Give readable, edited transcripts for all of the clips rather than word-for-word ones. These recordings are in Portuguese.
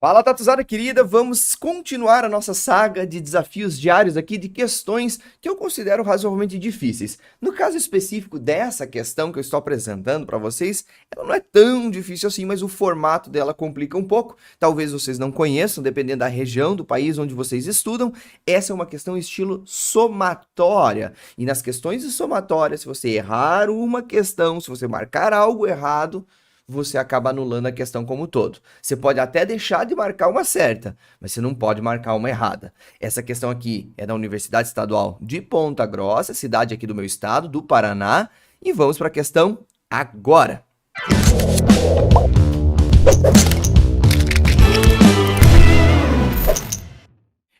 Fala, Tatuzada querida, vamos continuar a nossa saga de desafios diários aqui de questões que eu considero razoavelmente difíceis. No caso específico dessa questão que eu estou apresentando para vocês, ela não é tão difícil assim, mas o formato dela complica um pouco. Talvez vocês não conheçam, dependendo da região do país onde vocês estudam. Essa é uma questão estilo somatória. E nas questões de somatória, se você errar uma questão, se você marcar algo errado, você acaba anulando a questão como um todo. Você pode até deixar de marcar uma certa, mas você não pode marcar uma errada. Essa questão aqui é da Universidade Estadual de Ponta Grossa, cidade aqui do meu estado, do Paraná, e vamos para a questão agora.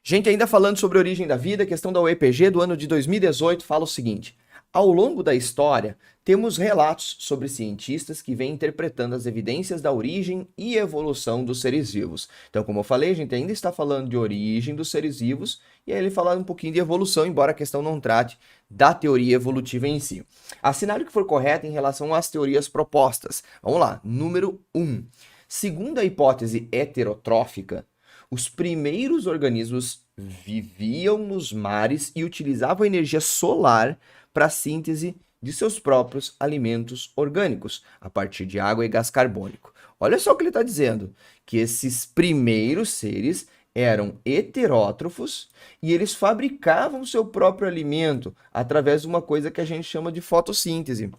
Gente, ainda falando sobre a origem da vida, a questão da UEPG do ano de 2018 fala o seguinte: ao longo da história, temos relatos sobre cientistas que vêm interpretando as evidências da origem e evolução dos seres vivos. Então, como eu falei, a gente ainda está falando de origem dos seres vivos, e aí ele fala um pouquinho de evolução, embora a questão não trate da teoria evolutiva em si. Assinale o que for correto em relação às teorias propostas. Vamos lá, número 1. Segundo a hipótese heterotrófica, os primeiros organismos viviam nos mares e utilizavam a energia solar para a síntese de seus próprios alimentos orgânicos, a partir de água e gás carbônico. Olha só o que ele está dizendo, que esses primeiros seres eram heterótrofos e eles fabricavam seu próprio alimento através de uma coisa que a gente chama de fotossíntese.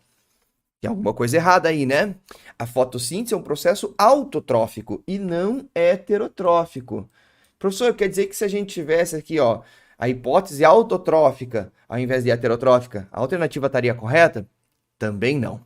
Tem alguma coisa errada aí, né? A fotossíntese é um processo autotrófico e não heterotrófico. Professor, quer dizer que se a gente tivesse aqui, ó, a hipótese autotrófica ao invés de heterotrófica, a alternativa estaria correta? Também não.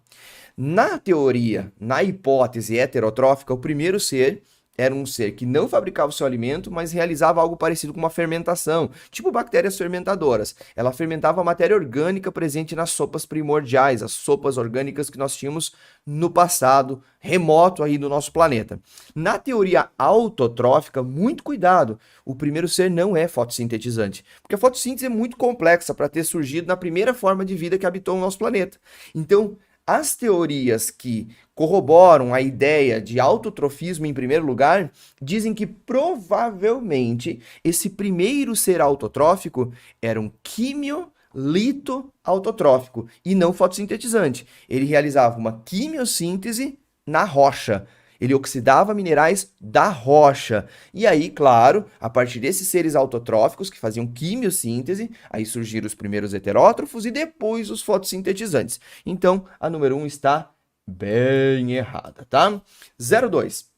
Na teoria, na hipótese heterotrófica, o primeiro ser era um ser que não fabricava o seu alimento, mas realizava algo parecido com uma fermentação, tipo bactérias fermentadoras. Ela fermentava a matéria orgânica presente nas sopas primordiais, as sopas orgânicas que nós tínhamos no passado remoto aí do nosso planeta. Na teoria autotrófica, muito cuidado, o primeiro ser não é fotossintetizante, porque a fotossíntese é muito complexa para ter surgido na primeira forma de vida que habitou o nosso planeta. Então, as teorias que corroboram a ideia de autotrofismo em primeiro lugar dizem que provavelmente esse primeiro ser autotrófico era um quimiolito autotrófico e não fotossintetizante. Ele realizava uma quimiossíntese na rocha. Ele oxidava minerais da rocha. E aí, claro, a partir desses seres autotróficos que faziam quimiossíntese, aí surgiram os primeiros heterótrofos e depois os fotossintetizantes. Então, a número 1 está bem errada, tá? 02.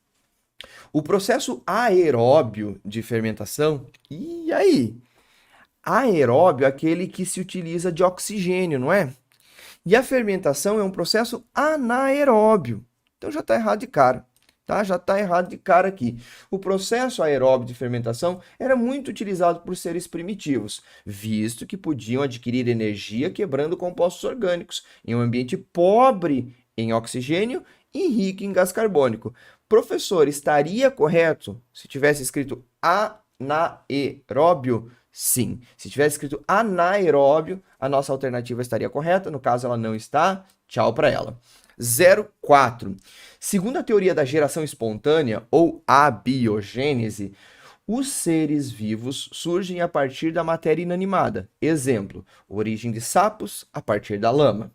O processo aeróbio de fermentação, e aí? Aeróbio é aquele que se utiliza de oxigênio, não é? E a fermentação é um processo anaeróbio. Então já está errado de cara. Tá? Já está errado de cara aqui. O processo aeróbio de fermentação era muito utilizado por seres primitivos, visto que podiam adquirir energia quebrando compostos orgânicos em um ambiente pobre em oxigênio e rico em gás carbônico. Professor, estaria correto se tivesse escrito anaeróbio? Sim. Se tivesse escrito anaeróbio, a nossa alternativa estaria correta. No caso, ela não está. Tchau para ela. 04. Segundo a teoria da geração espontânea, ou abiogênese, os seres vivos surgem a partir da matéria inanimada. Exemplo, origem de sapos a partir da lama.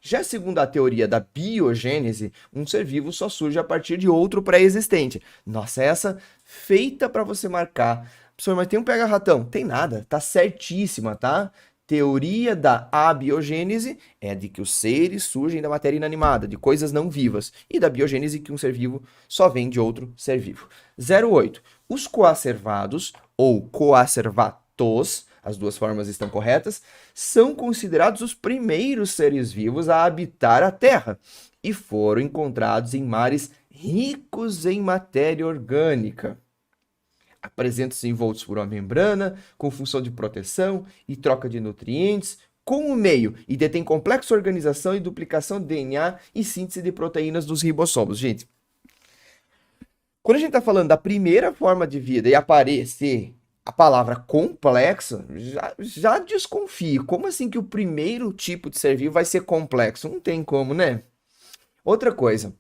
Já segundo a teoria da biogênese, um ser vivo só surge a partir de outro pré-existente. Nossa, essa feita para você marcar. Professor, mas tem um pega-ratão? Tem nada, tá certíssima, tá? Teoria da abiogênese é de que os seres surgem da matéria inanimada, de coisas não vivas, e da biogênese que um ser vivo só vem de outro ser vivo. 08. Os coacervados, ou coacervatos, as duas formas estão corretas, são considerados os primeiros seres vivos a habitar a Terra e foram encontrados em mares ricos em matéria orgânica. Apresentam-se envoltos por uma membrana, com função de proteção e troca de nutrientes, com o meio, e detém complexa organização e duplicação de DNA e síntese de proteínas dos ribossomos. Gente, quando a gente está falando da primeira forma de vida e aparecer a palavra complexo, já desconfio. Como assim que o primeiro tipo de ser vivo vai ser complexo? Não tem como, né? Outra coisa,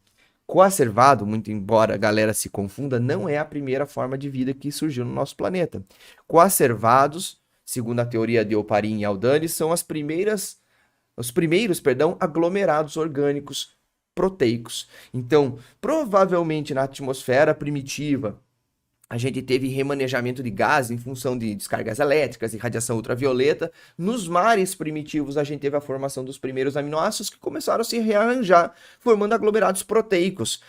Coacervado, muito embora a galera se confunda, não é a primeira forma de vida que surgiu no nosso planeta. Coacervados, segundo a teoria de Oparin e Aldani, são os primeiros, aglomerados orgânicos proteicos. Então, provavelmente na atmosfera primitiva, a gente teve remanejamento de gás em função de descargas elétricas e radiação ultravioleta. Nos mares primitivos, a gente teve a formação dos primeiros aminoácidos que começaram a se rearranjar, formando aglomerados proteicos.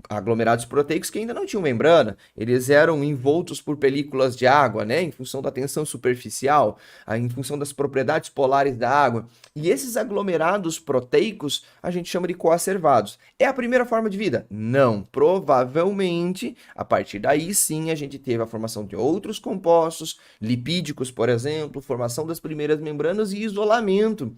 Aglomerados proteicos que ainda não tinham membrana, eles eram envoltos por películas de água, né, em função da tensão superficial, em função das propriedades polares da água. E esses aglomerados proteicos a gente chama de coacervados. É a primeira forma de vida? Não. Provavelmente, a partir daí sim, a gente teve a formação de outros compostos, lipídicos, por exemplo, formação das primeiras membranas e isolamento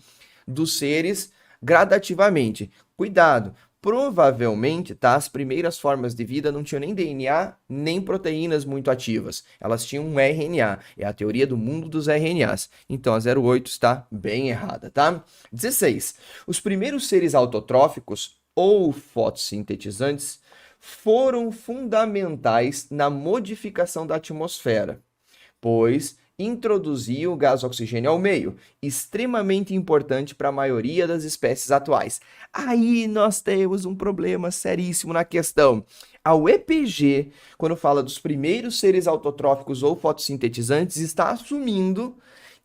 dos seres gradativamente. Cuidado! Provavelmente, tá, as primeiras formas de vida não tinham nem DNA, nem proteínas muito ativas. Elas tinham um RNA. É a teoria do mundo dos RNAs. Então, a 08 está bem errada, tá? 16. Os primeiros seres autotróficos ou fotossintetizantes foram fundamentais na modificação da atmosfera, pois introduziam o gás oxigênio ao meio, extremamente importante para a maioria das espécies atuais. Aí nós temos um problema seríssimo na questão. A UEPG, quando fala dos primeiros seres autotróficos ou fotossintetizantes, está assumindo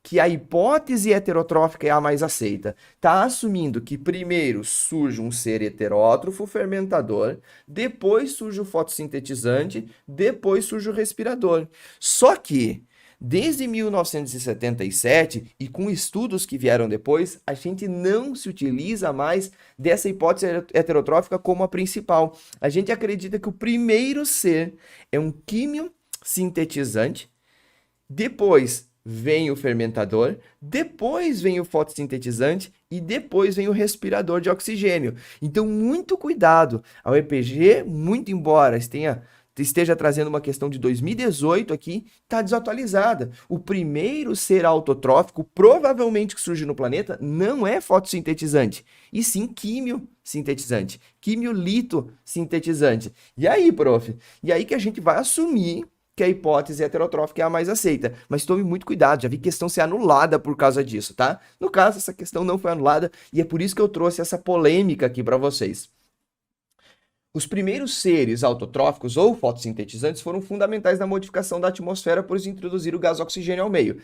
que a hipótese heterotrófica é a mais aceita. Está assumindo que primeiro surge um ser heterótrofo fermentador, depois surge o fotossintetizante, depois surge o respirador. Só que desde 1977, e com estudos que vieram depois, a gente não se utiliza mais dessa hipótese heterotrófica como a principal. A gente acredita que o primeiro ser é um quimio-sintetizante, depois vem o fermentador, depois vem o fotossintetizante e depois vem o respirador de oxigênio. Então, muito cuidado. A UEPG, muito embora esteja trazendo uma questão de 2018 aqui, está desatualizada. O primeiro ser autotrófico, provavelmente que surge no planeta, não é fotossintetizante, e sim quimio-sintetizante, quimiolito-sintetizante. E aí, prof? E aí que a gente vai assumir que a hipótese heterotrófica é a mais aceita. Mas tome muito cuidado, já vi questão ser anulada por causa disso, tá? No caso, essa questão não foi anulada, e é por isso que eu trouxe essa polêmica aqui para vocês. Os primeiros seres autotróficos ou fotossintetizantes foram fundamentais na modificação da atmosfera por introduzir o gás oxigênio ao meio.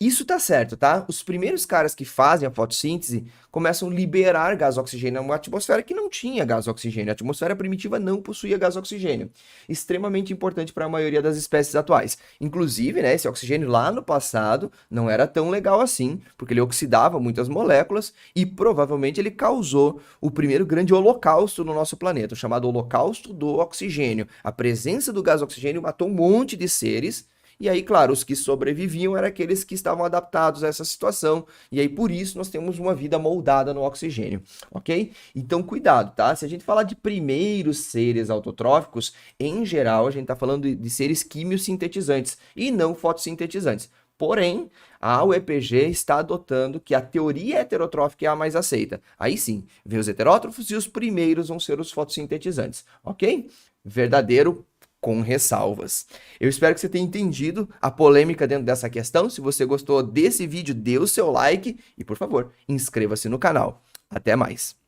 Isso tá certo, tá? Os primeiros caras que fazem a fotossíntese começam a liberar gás oxigênio numa atmosfera que não tinha gás oxigênio. A atmosfera primitiva não possuía gás oxigênio. Extremamente importante para a maioria das espécies atuais. Inclusive, né, esse oxigênio lá no passado não era tão legal assim, porque ele oxidava muitas moléculas e provavelmente ele causou o primeiro grande holocausto no nosso planeta, o chamado holocausto do oxigênio. A presença do gás oxigênio matou um monte de seres. E aí, claro, os que sobreviviam eram aqueles que estavam adaptados a essa situação. E aí, por isso, nós temos uma vida moldada no oxigênio, ok? Então, cuidado, tá? Se a gente falar de primeiros seres autotróficos, em geral, a gente está falando de seres quimiosintetizantes e não fotossintetizantes. Porém, a UEPG está adotando que a teoria heterotrófica é a mais aceita. Aí sim, vem os heterótrofos e os primeiros vão ser os fotossintetizantes, ok? Verdadeiro com ressalvas. Eu espero que você tenha entendido a polêmica dentro dessa questão. Se você gostou desse vídeo, dê o seu like e, por favor, inscreva-se no canal. Até mais!